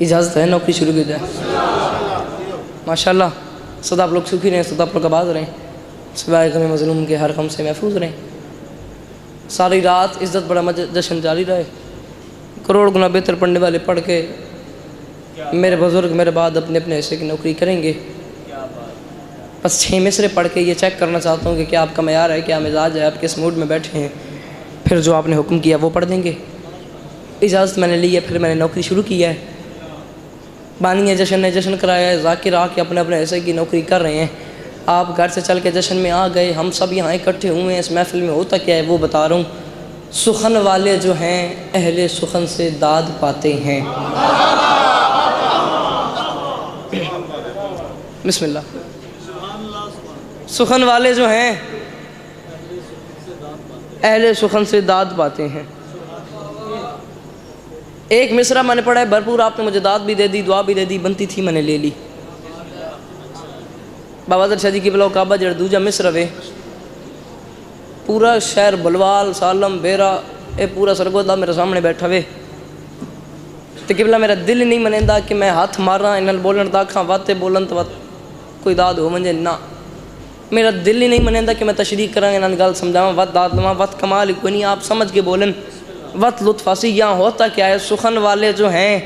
اجازت ہے نوکری شروع کی جائے؟ ماشاءاللہ سدا آپ لوگ سکھی رہیں، سدا آپ لوگ آباد رہیں، سوائے غم مظلوم کے ہر غم سے محفوظ رہیں، ساری رات عزت بڑا جشن جاری رہے، کروڑ گنا بہتر پڑھنے والے پڑھ کے میرے بزرگ میرے بعد اپنے اپنے حصے کی نوکری کریں گے۔ بس 6 مصرے پڑھ کے یہ چیک کرنا چاہتا ہوں کہ کیا آپ کا معیار ہے، کیا مزاج ہے، آپ کس موڈ میں بیٹھے ہیں، پھر جو آپ نے حکم کیا وہ پڑھ دیں گے۔ اجازت میں نے لی ہے، پھر میں نے نوکری شروع کی ہے۔ بانی ہے جشن نے جشن کرایا ہے، ذاکر آ کے اپنے اپنے حصے کی نوکری کر رہے ہیں۔ آپ گھر سے چل کے جشن میں آ گئے، ہم سب یہاں اکٹھے ہوئے ہیں، اس محفل میں ہوتا کیا ہے وہ بتا رہا ہوں۔ سخن والے جو ہیں اہل سخن سے داد پاتے ہیں۔ بسم اللہ۔ سخن والے جو ہیں اہل سخن سے داد پاتے ہیں۔ ایک مصرع میں نے پڑھا ہے بھرپور، آپ نے مجھے داد بھی دے دی، دعا بھی دے دی، بنتی تھی میں نے لے لی۔ بابا ذر شاہ جی کی بلاؤ کعبہ جڑ دوجہ مصرع وے، پورا شہر بلوال سالم بیرا اے پورا سرگودا میرے سامنے بیٹھا وے، تو قبلہ میرا دل نہیں منیندا کہ میں ہاتھ مارا انہاں بولن تاکھاں واتے بولن تو کوئی داد ہو منجے نہ، میرا دل ہی نہیں منیندا کہ میں تشریح کراں انہاں گل سمجھاواں وات داد لواں وات کمال ہی کوئی نہیں، آپ سمجھ کے بولن وقت لطف آسی۔ یہاں ہوتا کیا ہے، سخن والے جو ہیں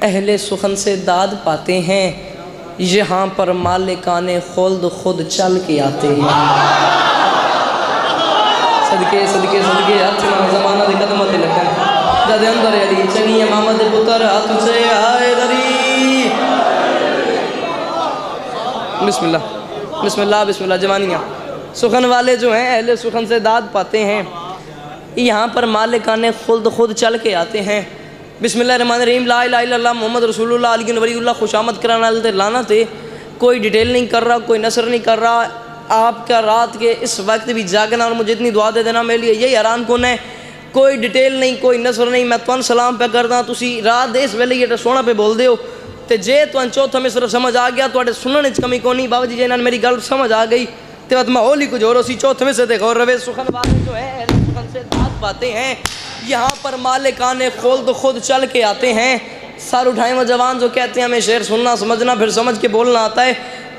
اہل سخن سے داد پاتے ہیں، یہاں پر مالکان خلد خود چل کے آتے ہیں۔ صدقے صدقے صدقے ہاتھ میں زمانہ دے قدمہ تے لگن جد اندر علی چنگی امامت پتر ہاتھ سے آئے دری۔ بسم اللہ بسم اللہ بسم اللہ۔ جوانیاں سخن والے جو ہیں اہل سخن سے داد پاتے ہیں، یہاں پر مالکان خلد خود چل کے آتے ہیں۔ بسم اللہ الرحمن الرحیم، لا الہ الا اللہ محمد رسول اللہ علی ولی اللہ، خوش آمد کرانا تے لانا تے کوئی ڈیٹیل نہیں کر رہا، کوئی نثر نہیں کر رہا۔ آپ کا رات کے اس وقت بھی جاگنا اور مجھے اتنی دعا دے دینا میرے لیے یہی حیران کون ہے۔ کوئی ڈیٹیل نہیں، کوئی نثر نہیں، میں تون سلام پہ کردا، تسی رات دے اس ویلے یہ سونا پہ بول دیو تے جے تون چوتھا مصرع سمجھ آ گیا تو سنن وچ کمی کونی۔ بابا جی انہاں میری گل سمجھ آ گئی تے وقت ماحول ہی کچھ اور سی۔ چوتھے مصرع تے غور رہے، سخن والے جو ہے اہل سخن سے داد پاتے ہیں، یہاں پر مالکان خلد خود چل کے آتے ہیں۔ سر اٹھائیں وہ جوان جو کہتے ہیں ہمیں شعر سننا سمجھنا پھر سمجھ کے بولنا آتا ہے،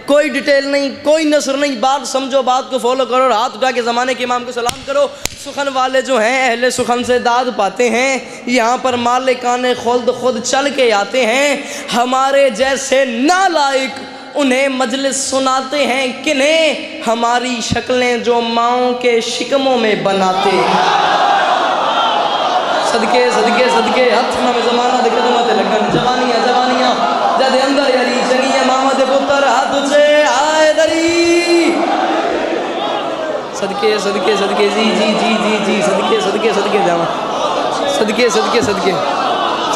کوئی ڈیٹیل نہیں، کوئی نثر نہیں، بات سمجھو، بات کو فالو کرو اور ہاتھ اٹھا کے زمانے کے امام کو سلام کرو۔ سخن والے جو ہیں اہل سخن سے داد پاتے ہیں، یہاں پر مالکان خلد خود چل کے آتے ہیں، ہمارے جیسے نالائق انہیں مجلس سناتے ہیں، کنہیں ہماری شکلیں جو ماؤں کے شکموں میں بناتے ہیں۔ صدقے صدقے صدقے ہاتھ میں زمانہ دے قدمہ تے لگن جوانیاں جوانیاں جد اندر علی چنگی امامت پتر ہاتھ سے آئے دری۔ صدقے صدقے صدقے جی جی جی جی جی صدقے صدقے صدقے جاواں صدقے صدقے صدقے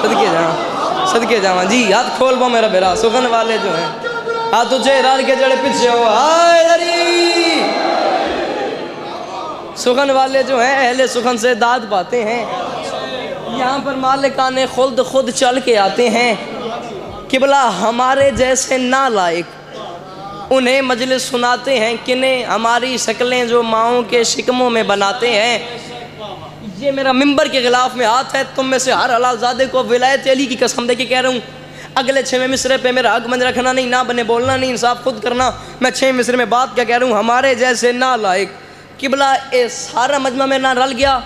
صدقے جاواں صدقے جاواں جی ہاتھ کھول پاؤ میرا بیرا۔ سخن والے جو ہیں ہاتھ اچھے رال کے جڑے پیچھے ہو آئے دری۔ سخن والے جو ہیں اہل سخن سے داد پاتے ہیں، یہاں پر مالکان خلد خود چل کے آتے ہیں، قبلہ ہمارے جیسے نالائق انہیں مجلس سناتے ہیں، کنہیں ہماری شکلیں جو ماؤں کے شکموں میں بناتے ہیں۔ یہ میرا ممبر کے غلاف میں ہاتھ ہے، تم میں سے ہر حلال زادے کو ولایت علی کی قسم دے کے کہہ رہا ہوں، اگلے 6 مصرے پہ میرا حق بند رکھنا نہیں، نہ بنے بولنا نہیں، انصاف خود کرنا۔ میں 6 مصرے میں بات کیا کہہ رہا ہوں، ہمارے جیسے نالائق۔ قبلہ اے سارا مجمع میں نہ رل گیا،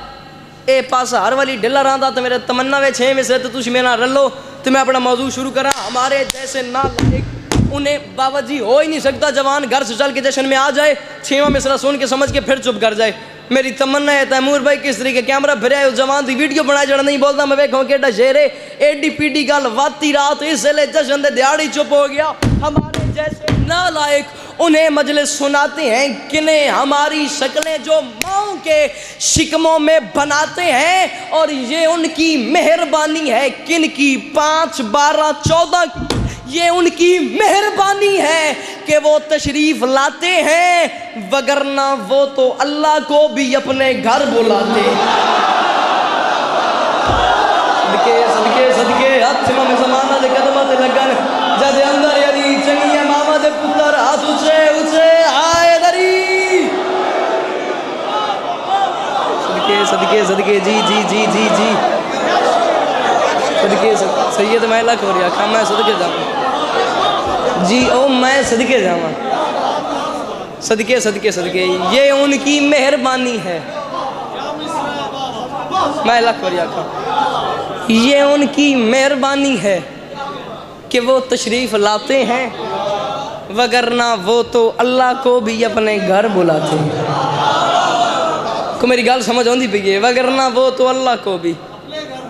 اے پاس ہر والی ڈلہ رہا تو میرے تمنا وے 6 مصرے تو تجھ میں نہ رلو تو میں اپنا موضوع شروع کرا۔ ہمارے جیسے نالائق انہیں بابا جی ہو ہی نہیں سکتا، جوان گھر سے چل کے جشن میں آ جائے 6واں مصرع سن کے سمجھ کے پھر چپ کر جائے۔ میری تمنا ہے تیمور بھائی کس طریقے کیمرہ بھریا ہے جوان دی ویڈیو بنائے جڑا نہیں بولتا میں ویکھوں کہ ایڈا شیر ہے ایڈی پیڈی گل واتی رات اس لے جشن دے دیہاڑی چپ ہو گیا۔ ہمارے جیسے نالائق انہیں مجلس سناتے ہیں، کنہیں ہماری شکلیں جو ماؤں کے شکموں میں بناتے ہیں، اور یہ ان کی مہربانی ہے۔ کن کی؟ 5 12 14 یہ ان کی مہربانی ہے کہ وہ تشریف لاتے ہیں، وگرنہ وہ تو اللہ کو بھی اپنے گھر بلاتے ہیں۔ صدقے صدقے صدقے ہاتھ میں زمانہ دے قدمہ تے لگن جد اندر یعنی چنگی امامہ دے پتر ہاتھ اچھے اچھے آئے دری۔ صدقے صدقے صدقے جی جی جی جی جی صدقے سید میں لکھ ہو رہا میں صدقے جاؤں جی او میں صدقے جاؤں صدقے صدقے صدقے یہ ان کی مہربانی ہے میں لکھ ہو رہا یہ ان کی مہربانی ہے کہ وہ تشریف لاتے ہیں وگرنہ وہ تو اللہ کو بھی اپنے گھر بلاتے ہیں کو میری گال سمجھ آندی پئی ہے وگرنہ وہ تو اللہ کو بھی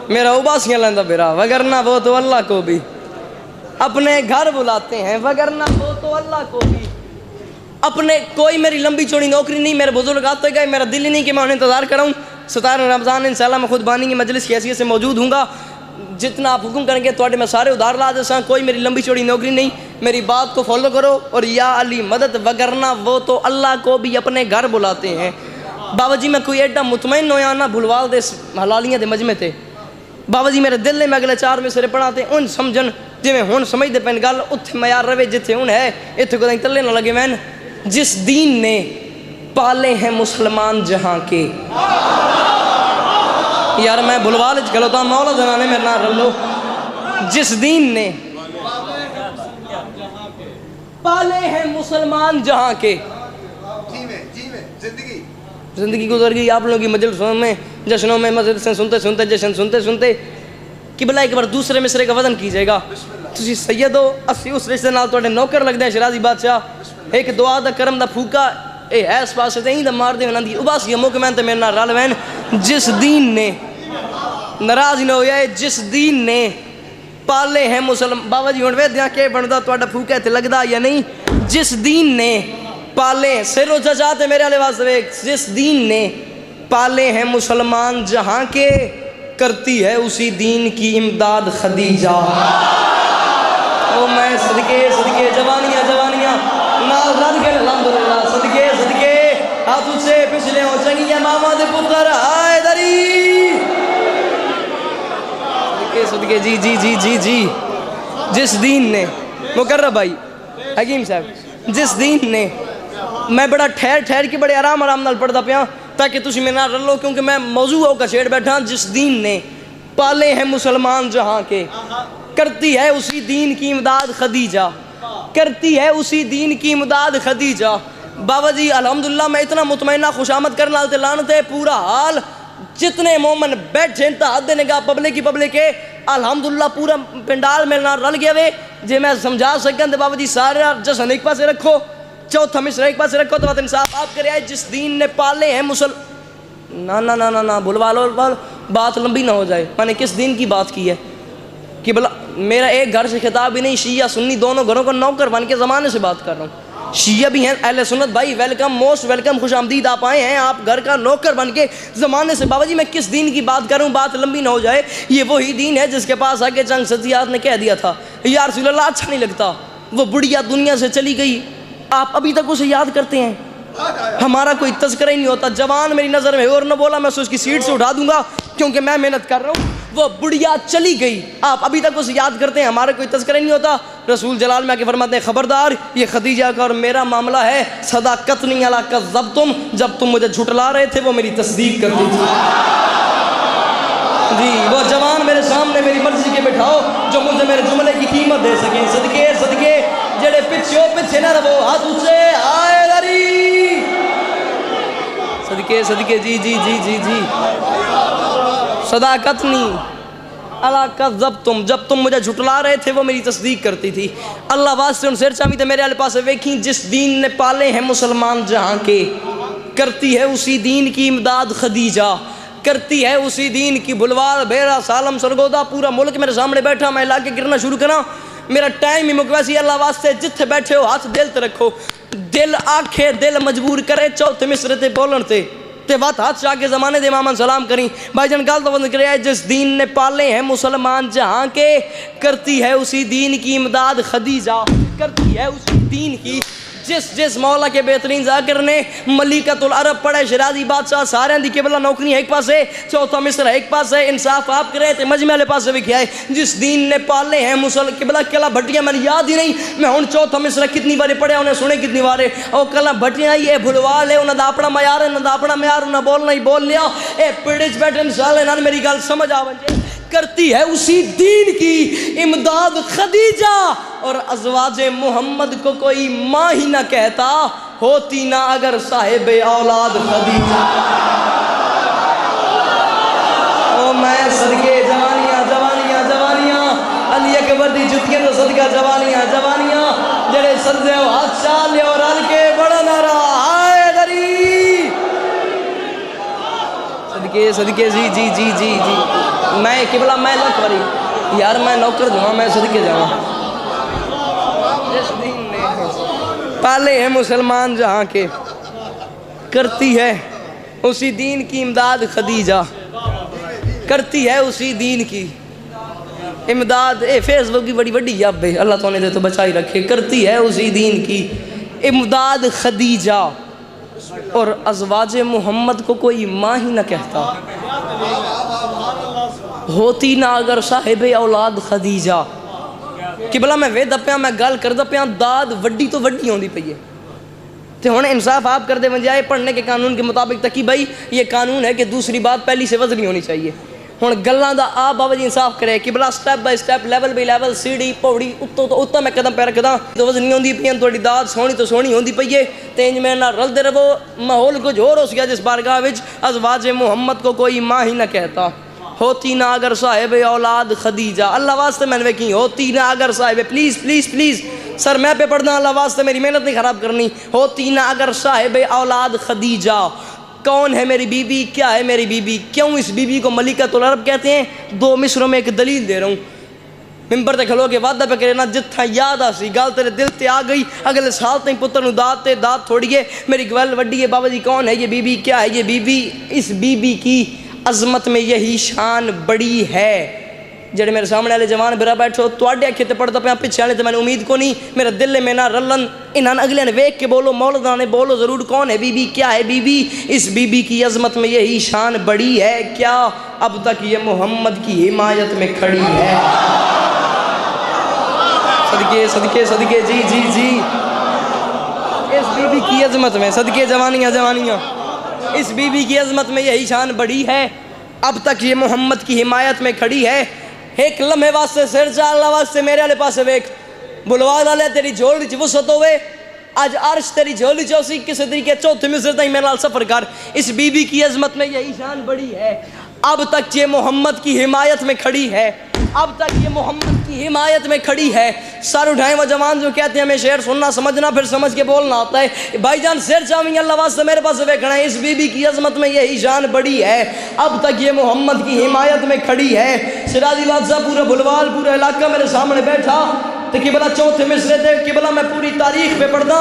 میرا اباسیاں لیندا بیرا وگرنہ وہ تو اللہ کو بھی اپنے گھر بلاتے ہیں وگرنہ وہ تو اللہ کو بھی اپنے کوئی میری لمبی چوڑی نوکری نہیں میرے بزرگ آتے گئے میرا دل ہی نہیں کہ میں انہیں انتظار کراؤں 17 رمضان انشاءاللہ میں خود بانی کی مجلس کی حیثیت سے موجود ہوں گا جتنا آپ حکم کریں گے تو میں سارے ادھار لا دے ساں کوئی میری لمبی چوڑی نوکری نہیں میری بات کو فالو کرو اور یا علی مدد وگرنہ وہ تو اللہ کو بھی اپنے گھر بلاتے ہیں بابا جی میں کوئی ایڈا مطمئن ہویا نہ بھلوال دے حلالیاں دے مجمع تے بابا جی میرے دل نے میں اگلے 4 میں سرے پڑھاتے ان سمجھن جی میں ہون سمجھ دے پین گل اتھے میار روے جتھے ہون ہے اتھے کو دیں تلے نہ لگے مین جس دین نے پالے ہیں مسلمان جہاں کے یار میں بھلوال گلوتا مولا دنانے میرے نہ رلو جس دین نے پالے ہیں مسلمان جہاں کے زندگی گزر گئی آپ لوگوں کی مجلسوں میں جشنوں میں مسجد سے سنتے سنتے جشن سنتے سنتے قبلہ ایک بار دوسرے مصرے کا وزن کیجئے گا تسی سید ہو اسی اس رشتے نال توڑے نوکر لگ دیں شرازی بادشاہ ایک دعا دا کرم دا پھوکا اے ایس پاس سے دیں دا مار دیں ونان دی اباسی ہموں کے مینتے میرے نال رال وین جس دین نے ناراض نہ ہویا ہے جس دین نے پالے ہیں مسلم بابا جی ہونوے دیاں کے بندہ توڑا پھوکا ہے تے لگ دا یا نہیں جس دین نے پالے سر و ججاتے میرے علیہ واسطے جس دین نے پالے ہیں مسلمان جہاں کے کرتی ہے اسی دین کی امداد خدیجہ او میں صدقے صدقے جوانیاں جوانیاں نال رد کے الحمدللہ صدقے صدقے ہاتھ سے پچھلے ہو چنگیاں ماما دے پتر آئے دری صدقے صدقے جی جی جی جی جی جس دین نے مقرب بھائی حکیم صاحب جس دین نے میں بڑا ٹھہر کے بڑے آرام نال پڑھتا پیا تاکہ تسی میں نہ رلو کیونکہ میں موضوع کا چھیڑ بیٹھا جس دین نے پالے ہیں مسلمان جہاں کے کرتی ہے اسی دین کی امداد خدیجہ کرتی ہے اسی دین کی امداد خدیجہ بابا جی الحمدللہ میں اتنا مطمئنہ خوش آمد کرنا لالتے لانتے پورا حال جتنے مومن بیٹھے انتا حد نگاہ پبلک کے الحمدللہ پورا پنڈال میں نہ رل گیا وے جے میں سمجھا سکن دے بابا جی سارے جشن ایک پاسے رکھو چوتھا مصرع ایک پاسے رکھو تو بات انصاف آپ کرے آئے جس دین نے پالے ہیں نا بھلوالو بات لمبی نہ ہو جائے میں نے کس دین کی بات کی ہے کہ بلا میرا ایک گھر سے خطاب بھی نہیں شیعہ سنی دونوں گھروں کو نوکر بن کے زمانے سے بات کر رہا ہوں شیعہ بھی ہیں اہل سنت بھائی ویلکم موسٹ ویلکم خوش آمدید آپ آئے ہیں آپ گھر کا نوکر بن کے زمانے سے بابا جی میں کس دین کی بات کروں بات لمبی نہ ہو جائے یہ وہی دین ہے جس کے پاس آگے چند ستیات نے کہہ دیا تھا یا رسول اللہ اچھا نہیں لگتا وہ بڑھیا دنیا سے چلی گئی آپ ابھی تک اسے یاد کرتے ہیں ہمارا کوئی تذکرہ ہی نہیں ہوتا جوان میری نظر میں اور نہ بولا میں اس کی سیٹ سے اٹھا دوں گا کیونکہ میں محنت کر رہا ہوں وہ بڑھیا چلی گئی آپ ابھی تک اسے یاد کرتے ہیں ہمارا کوئی تذکرہ ہی نہیں ہوتا رسول جلال میں آ کے فرماتے ہیں خبردار یہ خدیجہ کا اور میرا معاملہ ہے صداقت نہیں علی کذبتم جب تم مجھے جھٹلا رہے تھے وہ میری تصدیق کرتی تھی جی وہ جوان میرے سامنے میری مرضی کے بٹھاؤ جو مجھے میرے جملے کی قیمت دے سکیں صدقے صدقے جڑے پچھے نہ رہو ہاتھ سے آئے داری صدقے صدقے جی جی جی جی جی صداقت نہیں اللہ کذبتم جب تم مجھے جھٹلا رہے تھے وہ میری تصدیق کرتی تھی اللہ واسطے ان سیر چاہمی تھے میرے علی پاس ویکھیں جس دین نے پالے ہیں مسلمان جہاں کے کرتی ہے اسی دین کی امداد خدیجہ کرتی ہے اسی دین کی بلوال بیرا سالم سرگودا پورا ملک میرے سامنے بیٹھا میں علاقے گرنا شروع کرا میرا ٹائم ہی مکویسی اللہ واسطے جتھے بیٹھے ہو ہاتھ دل تے رکھو دل آنکھیں دل مجبور کرے چوتھے مصرے تے بولن تے وقت ہاتھ شاہ کے زمانے دے امام سلام کریں بھائی جان گال تو بند کرے جس دین نے پالے ہیں مسلمان جہاں کے کرتی ہے اسی دین کی امداد خدیجہ کرتی ہے اسی دین کی جس مولا کے بہترین ذاکر نے ملیکۃ العرب پڑھے شرازی بادشاہ سارے دی قبلہ نوکری ایک پاس ہے چوتھا مصر ایک پاس ہے انصاف آپ کرے تے مجمع والے پاس بھی کیا ہے جس دین نے پالے ہیں مسلمان قبلہ کلا بھٹیاں میں یاد ہی نہیں میں ہن چوتھا مصر کتنی بار پڑھے انہیں سنے کتنی بار او کلا بھٹیاں یہ بھلوا لے انہاں دا اپنا معیار ہے انہاں دا اپنا معیار انہاں بولنا ہی بول لیا اے پیڑ وچ بیٹھے انشاءاللہ انہاں میری گل سمجھ آ ونجے کرتی ہے اسی دین کی امداد خدیجہ، اور ازواج محمد کو کوئی ماں ہی نہ کہتا، ہوتی نہ اگر صاحب اولاد خدیجہ۔ او میں صدقے جوانیاں جوانیاں جوانیاں، علی اکبر دی جتیاں تو صدقہ جوانیاں جوانیاں، جڑے سردے ہو ہاتھ چال لے اور رل کے بڑا نعرہ آئے دری صدقے صدقے جی جی جی جی جی۔ میں قبلہ میں لکھ وری یار میں نوکر جاؤں، میں صدقے جاؤں، جس دین نے پالے ہیں مسلمان جہاں کے، کرتی ہے اسی دین کی امداد خدیجہ، کرتی ہے اسی دین کی امداد۔ فیس بک کی بڑی بڑی یاب ہے، اللہ تعالیٰ نے تو بچائی رکھے، کرتی ہے اسی دین کی امداد خدیجہ، اور ازواج محمد کو کوئی ماں ہی نہ کہتا، ہوتی نہ اگر صاحب اولاد خدیجہ۔ قبلہ میں وے دپیاں میں گل کر دپیاں داد وڈی تو وڈی ہوندی پئی ہے، تو ہن انصاف آپ کر دے بجائے پڑھنے کے قانون کے مطابق تکی بھائی یہ قانون ہے کہ دوسری بات پہلی سے وزنی ہونی چاہیے۔ ہن گلاں دا آپ بابا جی انصاف کرے، قبلہ step by step level by level سیڑھی پوڑی اتوں تو اتوں میں قدم پہ رکھدا تو وزنی ہوندی پئی تہاڈی داد سونی تو سونی ہوندی پئی ہے، تے انج میں نہ رلدے رہو، ماحول کچھ اور ہو گیا جس بارگاہ وچ ازواج محمد کو کوئی ماں ہی نہ کہتا، ہوتی نہ اگر صاحب اولاد خدیجہ۔ اللہ واسطے میں نے کی ہوتی نہ اگر صاحب، پلیز پلیز پلیز سر میں پہ پڑھنا، اللہ واسطے میری محنت نہیں خراب کرنی، ہوتی نہ اگر صاحب اولاد خدیجہ۔ کون ہے میری بی بی، کیا ہے میری بی بی، کیوں اس بی بی کو ملکۃ العرب کہتے ہیں؟ دو مصروں میں ایک دلیل دے رہا ہوں، ممبر تے کھلو کے وعدہ پہ کرے نا جتھا یاد آسی گال تیرے دل تے آ گئی، اگلے سال تین پتر نو داد تے داد تھوڑیے، میری گویل وڈی ہے بابا جی کون ہے یہ بی بی، کیا ہے یہ بی بی؟ اس بی بی کی عظمت میں یہی شان بڑی ہے۔ جڑے میرے سامنے والے جوان برا بیٹھو تواڈے اکھے تے پڑھدا پیاں پیچھے والے تے میں نے امید کو نہیں، میرا دل میں نہ رلن، انہاں اگلے نے ویکھ کے بولو، مولداں نے بولو ضرور، کون ہے بی بی، کیا ہے بی بی؟ اس بی بی کی عظمت میں یہی شان بڑی ہے، کیا اب تک یہ محمد کی حمایت میں کھڑی ہے۔ صدقے صدقے صدقے جی جی جی، اس بی بی کی عظمت میں صدقے جوانیاں جوانیاں، اس بی بی کی عظمت میں یہی شان بڑی ہے، اب تک یہ محمد کی حمایت میں کھڑی ہے۔ ایک لمحے واسطے سر چا اللہ واسطے میرے والے پاسے ویکھ، بلوا لے تیری جھولی چ وسعت ہوئے، آج عرش تیری جھولی چ اسی کسی طریقے چوتھے مصر تائیں میرے نال سفر کر، اس بی بی کی عظمت میں یہی شان بڑی ہے، اب تک یہ محمد کی حمایت میں کھڑی ہے، اب تک یہ محمد کی حمایت میں کھڑی ہے۔ سر اٹھائیں وہ جوان جو کہتے ہیں ہمیں شعر سننا سمجھنا پھر سمجھ کے بولنا آتا ہے، بھائی جان سر چاہیں اللہ واسطے میرے پاس ویکھنا ہے، اس بی بی کی عظمت میں یہی شان بڑی ہے، اب تک یہ محمد کی حمایت میں کھڑی ہے۔ سراجی بادشاہ پورا بلوال پورا علاقہ میرے سامنے بیٹھا تے قبلہ چوتھے مصرے تے قبلہ میں پوری تاریخ پہ پڑھدا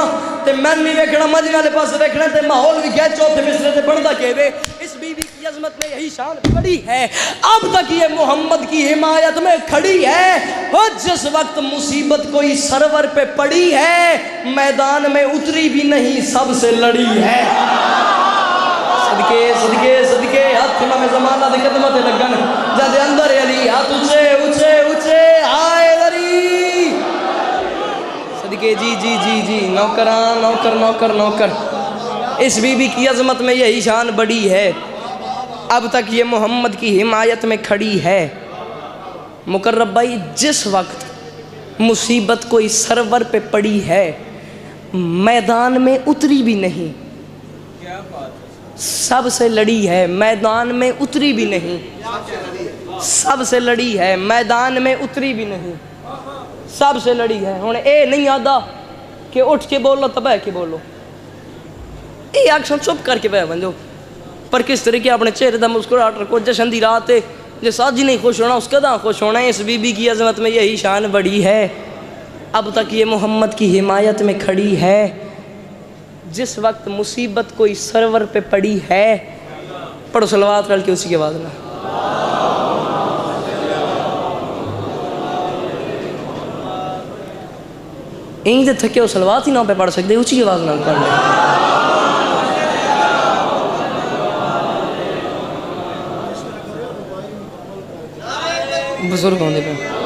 تے میں بھی ویکھنا مدینے والے پاس ویکھنا تے ماحول بھی کہ چوتھے مصرے تے پڑھدا کیویں، اس بی بی کی عظمت میں یہی شان بڑی ہے، اب تک یہ محمد کی حمایت میں کھڑی ہے، اور جس وقت مصیبت کوئی سرور پہ پڑی ہے میدان میں اتری بھی نہیں سب سے لڑی ہے۔ صدقے صدقے صدقے ہاتھ میں زمانہ دی خدمت لگن جد اندر علی ہاتھ اونچے اونچے اونچے آئے دری صدقے جی جی جی جی نوکران نوکر نوکر نوکر، اس بی بی کی عظمت میں یہی شان بڑی ہے، اب تک یہ محمد کی حمایت میں کھڑی ہے۔ مقرب بھائی جس وقت مصیبت کوئی سرور پہ پڑی ہے میدان میں اتری بھی نہیں، سب سے لڑی ہے، میدان میں اتری بھی نہیں، سب سے لڑی ہے، میدان میں اتری بھی نہیں، سب سے لڑی ہے۔ ہن اے نہیں آدھا کہ اٹھ کے بولو تو بہ کے بولو، اے آکشن چپ کر کے بہ بنجو، پر کس طریقے اپنے چہرے دا مسکراہٹ رکھو، جشن دی رات ہے، جس آج ہی نہیں خوش ہونا اس کا دا خوش ہونا ہے، اس بی بی کی عظمت میں یہی شان بڑی ہے، اب تک یہ محمد کی حمایت میں کھڑی ہے، جس وقت مصیبت کوئی سرور پہ پڑی ہے، پڑھو صلوات رل کے اسی کے بعد نا، این دے تھکے ہو صلوات ہی نہ پہ پڑھ سکتے اسی کے بعد نہ پڑھ لیں، بزرگ ہوندے پہ اللہ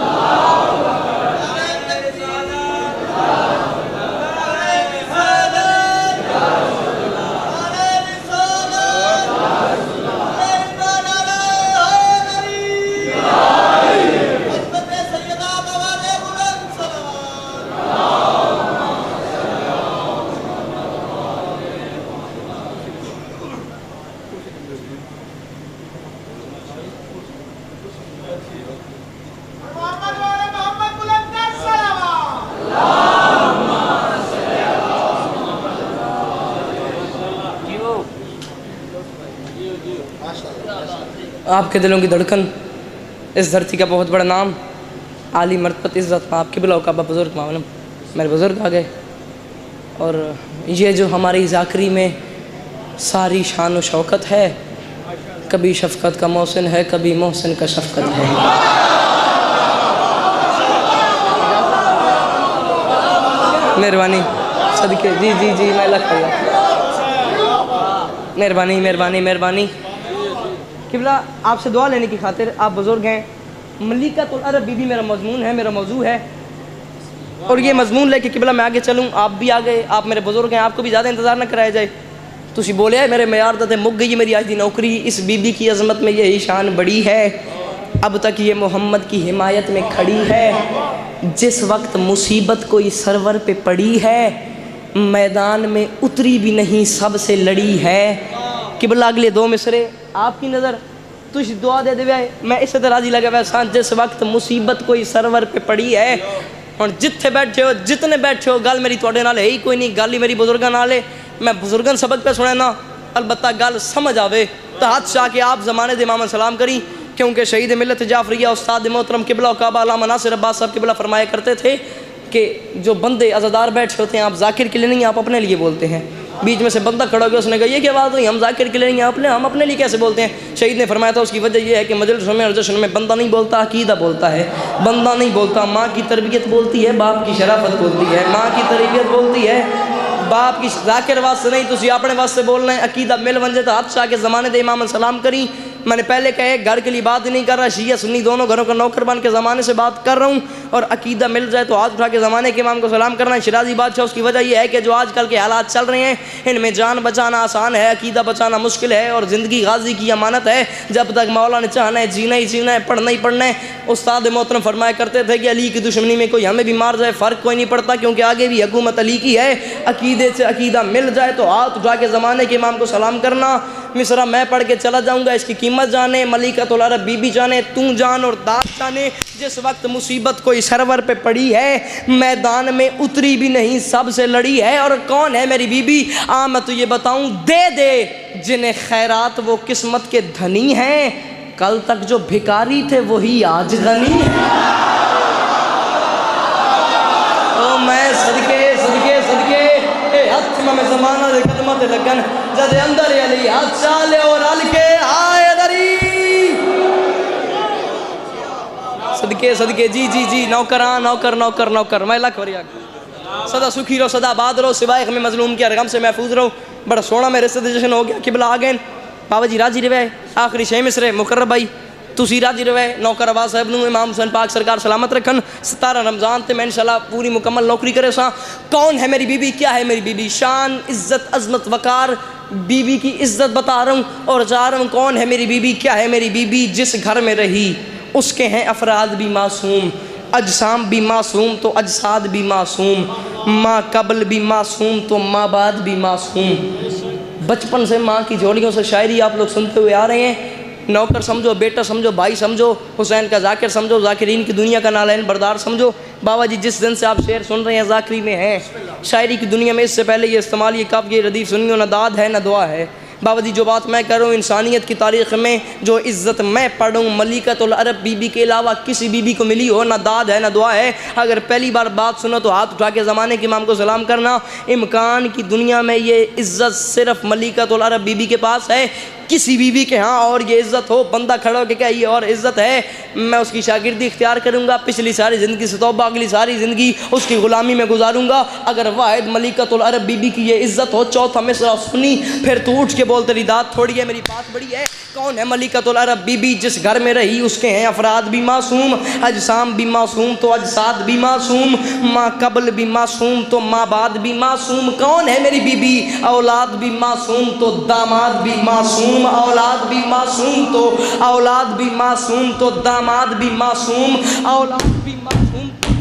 آپ کے دلوں کی دھڑکن، اس دھرتی کا بہت بڑا نام، عالی مرتبت عزت آپ قبلہ و کعبہ بزرگ معلوم میرے بزرگ آ گئے، اور یہ جو ہماری ذاکری میں ساری شان و شوکت ہے، کبھی شفقت کا محسن ہے، کبھی محسن کا شفقت ہے۔ مہربانی صدقے، جی جی جی میں لکھ پڑا، مہربانی مہربانی مہربانی قبلہ آپ سے دعا لینے کی خاطر، آپ بزرگ ہیں۔ ملیکۃ العرب بی بی میرا مضمون ہے، میرا موضوع ہے، اور یہ مضمون لے کے قبلہ میں آگے چلوں۔ آپ بھی آگے، آپ میرے بزرگ ہیں، آپ کو بھی زیادہ انتظار نہ کرایا جائے۔ تسی بولے میرے معیار تے مک گئی میری آج دی نوکری، اس بی بی کی عظمت میں یہی شان بڑی ہے، اب تک یہ محمد کی حمایت میں کھڑی ہے، جس وقت مصیبت کوئی سرور پہ پڑی ہے، میدان میں اتری بھی نہیں سب سے لڑی ہے۔ قبلہ اگلے دو مصرے آپ کی نظر تجھ دعا دے دے میں اس طرح راضی لگا ویسا، جس وقت مصیبت کوئی سرور پہ پڑی ہے، اور جتھے بیٹھے ہو جتنے بیٹھے ہو گل میری توڑے نال ہے ہی کوئی نہیں، گل ہی میری بزرگاں نال ہے۔ میں بزرگاں سبق پہ سنے نا، البتہ گل سمجھ آوے تو ہاتھ چاہ کے آپ زمانے دے امام سلام کری، کیونکہ شہید ملت جعفریہ استاد محترم قبلہ و کعبہ علامہ ناصر عباس صاحب قبلہ فرمایا کرتے تھے کہ جو بندے عزادار بیٹھے ہوتے ہیں، آپ ذاکر کے لیے نہیں، آپ اپنے لیے بولتے ہیں۔ بیچ میں سے بندہ کھڑا ہو گیا، اس نے کہا یہ کیا بات ہوئی، ہم ذاکر کے لیے نہیں، ہم اپنے لیے کیسے بولتے ہیں؟ شہید نے فرمایا تھا اس کی وجہ یہ ہے کہ مجلسوں میں اور جشن میں بندہ نہیں بولتا، عقیدہ بولتا ہے، بندہ نہیں بولتا، ماں کی تربیت بولتی ہے، باپ کی شرافت بولتی ہے، ماں کی تربیت بولتی ہے، باپ کی ذاکر واسطے نہیں، تسی اپنے واسطے بولنا ہے۔ عقیدہ مل ونجے تو ہاتھ چاہ کے زمانے دے امام سلام کری۔ میں نے پہلے کہا ایک گھر کے لیے بات نہیں کر رہا، شیعہ سنی دونوں گھروں کا نوکر بن کے زمانے سے بات کر رہا ہوں، اور عقیدہ مل جائے تو ہاتھ اٹھا کے زمانے کے امام کو سلام کرنا ہے۔ شیرازی بادشاہ، اس کی وجہ یہ ہے کہ جو آج کل کے حالات چل رہے ہیں، ان میں جان بچانا آسان ہے، عقیدہ بچانا مشکل ہے، اور زندگی غازی کی امانت ہے، جب تک مولا نے چاہنا ہے جینا ہی جینا ہے، پڑھنا ہی پڑھنا ہے۔ استاد محترم فرمایا کرتے تھے کہ علی کی دشمنی میں کوئی ہمیں بھی مار جائے فرق کوئی نہیں پڑتا، کیونکہ آگے بھی حکومت علی کی ہے۔ عقیدے سے عقیدہ مل جائے تو ہاتھ اٹھا کے زمانے کے امام کو سلام کرنا۔ مصرع میں پڑھ کے چلا جاؤں گا، اس کی قیمت جانے، ملیکۃ العرب بی بی جانے، تو جان اور داد جانے، جس وقت مصیبت کوئی سرور پہ پڑی ہے، میدان میں اتری بھی نہیں سب سے لڑی ہے۔ اور کون ہے میری بی بی؟ میں تو یہ بتاؤں، دے دے جنہیں خیرات وہ قسمت کے دھنی ہیں، کل تک جو بھکاری تھے وہی آج غنی ہیں۔ او میں صدقے صدقے صدقے اے ہاتھ میں زمانہ دے قدمہ تے لگن، جدے اندر علی ہاتھ چالے اور ہلکے آئے دری صدقے صدقے، جی جی جی، نوکران نوکر نوکر نوکر، میں لکھ وریا صدا سکھی رہو، صدا آباد رہو، سوائے غم مظلوم کے غم سے محفوظ رہو۔ بڑا سونا میرے سے جشن ہو گیا، قبلہ آ گئے، بابا جی راضی روے، آخری 6 مصرے مقرر بھائی تسی راضی روے، نوکر عباس صاحب نو امام حسین پاک سرکار سلامت رکھن، 17 رمضان تے میں انشاءاللہ پوری مکمل نوکری کرے ساں۔ کون ہے میری بی بی؟ کیا ہے میری بی بی؟ شان، عزت، عظمت، وقار بی بی کی عزت بتا رہا ہوں اور جا رہا ہوں۔ کون ہے میری بی بی؟ کیا ہے میری بی بی؟ جس گھر میں رہی اس کے ہیں افراد بھی معصوم، اجسام بھی معصوم تو اجساد بھی معصوم، ماں قبل بھی معصوم تو ماں بعد بھی معصوم۔ بچپن سے ماں کی جھولیوں سے شاعری آپ لوگ سنتے ہوئے آ رہے ہیں۔ نوکر سمجھو، بیٹا سمجھو، بھائی سمجھو، حسین کا ذاکر سمجھو، ذاکرین کی دنیا کا نالین بردار سمجھو۔ بابا جی جس دن سے آپ شعر سن رہے ہیں ذاکری میں ہیں، شاعری کی دنیا میں اس سے پہلے یہ استعمال یہ کب یہ ردیف سنیوں، نہ داد ہے نہ دعا ہے۔ بابا جی جو بات میں کر رہا ہوں، انسانیت کی تاریخ میں جو عزت میں پڑھوں ملیکۃ العرب بی بی کے علاوہ کسی بی بی کو ملی ہو، نہ داد ہے نہ دعا ہے۔ اگر پہلی بار بات سنو تو ہاتھ اٹھا کے زمانے کے امام کو سلام کرنا۔ امکان کی دنیا میں یہ عزت صرف ملیکۃ العرب بی بی کے پاس ہے، کسی بی بی کے ہاں اور یہ عزت ہو، بندہ کھڑا ہو کے کیا یہ اور عزت ہے، میں اس کی شاگردی اختیار کروں گا، پچھلی ساری زندگی سے توبہ، اگلی ساری زندگی اس کی غلامی میں گزاروں گا۔ اگر واحد ملیکۃ العرب بی بی کی یہ عزت ہو، چوتھا مصرع سنی پھر تو اٹھ کے بول تیری داد تھوڑی ہے، میری بات بڑی ہے۔ کون ہے ملیکۃ العرب بی بی؟ جس گھر میں رہی اس کے ہیں افراد بھی معصوم، اجسام بھی معصوم تو اجساد بھی معصوم، ماں قبل بھی معصوم تو ماں بعد بھی معصوم۔ کون ہے میری بی بی؟ اولاد بھی معصوم تو داماد بھی معصوم، اولاد بھی معصوم تو اولاد بھی معصوم تو داماد بھی معصوم، اولاد بھی معصوم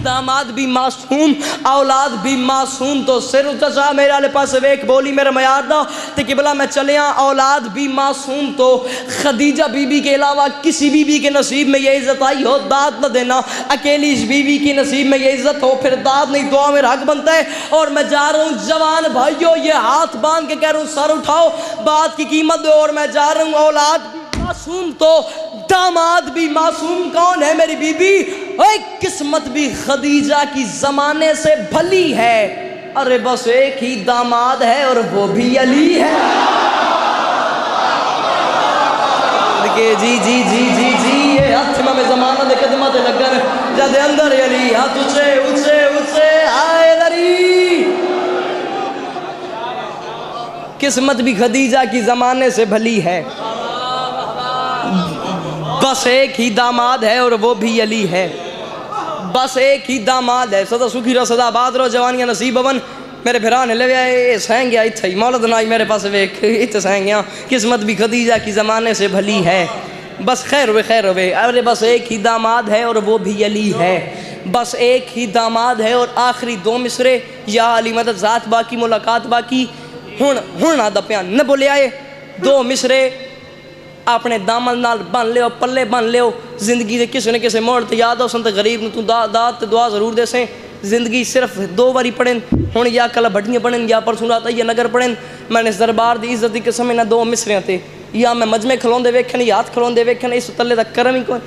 داماد بھی معصوم، اولاد بھی معصوم تو سر اچھا میرے والے پاس ایک بولی میرا معیار دا تے قبلہ میں چلیا۔ اولاد بھی معصوم تو خدیجہ بی بی کے علاوہ کسی بی بی کے نصیب میں یہ عزت آئی ہو داد نہ دینا، اکیلی اس بی بی کی نصیب میں یہ عزت ہو پھر داد نہیں دعا میں حق بنتا ہے۔ اور میں جا رہا ہوں جوان بھائیو، یہ ہاتھ باندھ کے کہہ رہا ہوں سر اٹھاؤ، بات کی قیمت دو، اور میں جا رہا ہوں اولاد بھی معصوم تو داماد بھی معصوم کون ہے میری بی بی؟ اے قسمت بھی خدیجہ کی زمانے سے بھلی ہے، ارے بس ایک ہی داماد ہے اور وہ بھی علی ہے۔ جی جی جی جی جی یہ ہاتھ میں زمانہ دے قدمہ تے لگن جد اندر علی ہاتھ اچھے اچھے اچھے آئے دری۔ قسمت بھی خدیجہ کی زمانے سے بھلی ہے، بس ایک ہی داماد ہے اور وہ بھی علی ہے، بس ایک ہی داماد ہے۔ سدا سکھی رو سدا باد رو جوانیاں نصیب بن میرے بھرانے لے اے سہیں گیا اتھا ہی مولد نائی میرے پاس ویک اتھا سہیں گیا۔ قسمت بھی خدیجہ کی زمانے سے بھلی ہے، بس خیر ہوئے خیر ہوئے، ارے بس ایک ہی داماد ہے اور وہ بھی علی ہے، بس ایک ہی داماد ہے۔ اور آخری دو مصرے، یا علی مدد ذات باقی ملاقات باقی، ہن آدھا پیان نہ بولے آئے دو مصرے اپنے دامن نال بن لیو پلے بن لیو۔ زندگی دے کسے نہ کسے موڑ تے یاد ہو سن تے غریب نو تو داد تے دعا ضرور دے سیں۔ زندگی صرف دو باری پڑھیں، ہن یا کل بھٹیاں پڑھیں یا پرسوں رات یا نگر پڑھیں۔ میں نے اس دربار دی عزت دی قسم نہ دو مصریاں تے یا میں مجمع کھلون دے ویکھن یا ہاتھ کھلون دے ویکھن، اس تلے دا کرم ہی کوئی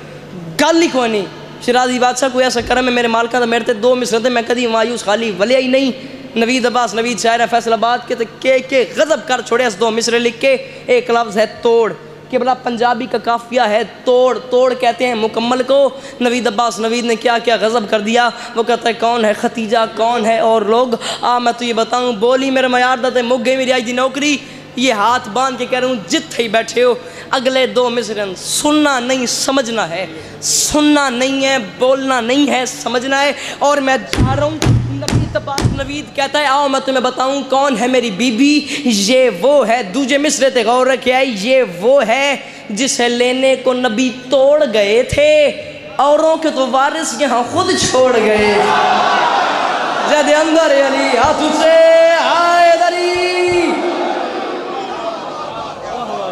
گل ہی کوئی نہیں۔ شیرازی بادشاہ کوئی ایسا کرم ہے میرے مالکاں دا، میرے تے دو مصرے تے میں کدی مایوس خالی ولیہ ہی نہیں۔ نوید عباس نوید شاعر ہے فیصل آباد کے غضب کر چھوڑے اس دو مصرے لکھ کے۔ ایک لفظ ہے توڑ، کہ بلا پنجابی کا قافیہ ہے توڑ، توڑ کہتے ہیں مکمل کو۔ نوید عباس نوید نے کیا کیا غضب کر دیا، وہ کہتا ہے کون ہے ختیجہ کون ہے اور لوگ، میں تو یہ بتاؤں بولی میرے معیار دا تے مک گئی میری آج دی نوکری۔ یہ ہاتھ باندھ کے کہہ رہا ہوں جتھے ہی بیٹھے ہو اگلے دو مصرن سننا نہیں سمجھنا ہے، سننا نہیں ہے بولنا نہیں ہے سمجھنا ہے۔ اور میں جا رہا ہوں، نوید عباس نوید کہتا ہے آؤ میں تمہیں بتاؤں کون ہے میری بی بی۔ یہ وہ ہے، دوجے مصرے تے غور رکھے آئی، یہ وہ ہے جسے لینے کو نبی توڑ گئے تھے، اوروں کے تو وارث یہاں خود چھوڑ گئے۔ جد اندر علی ہاتھ سے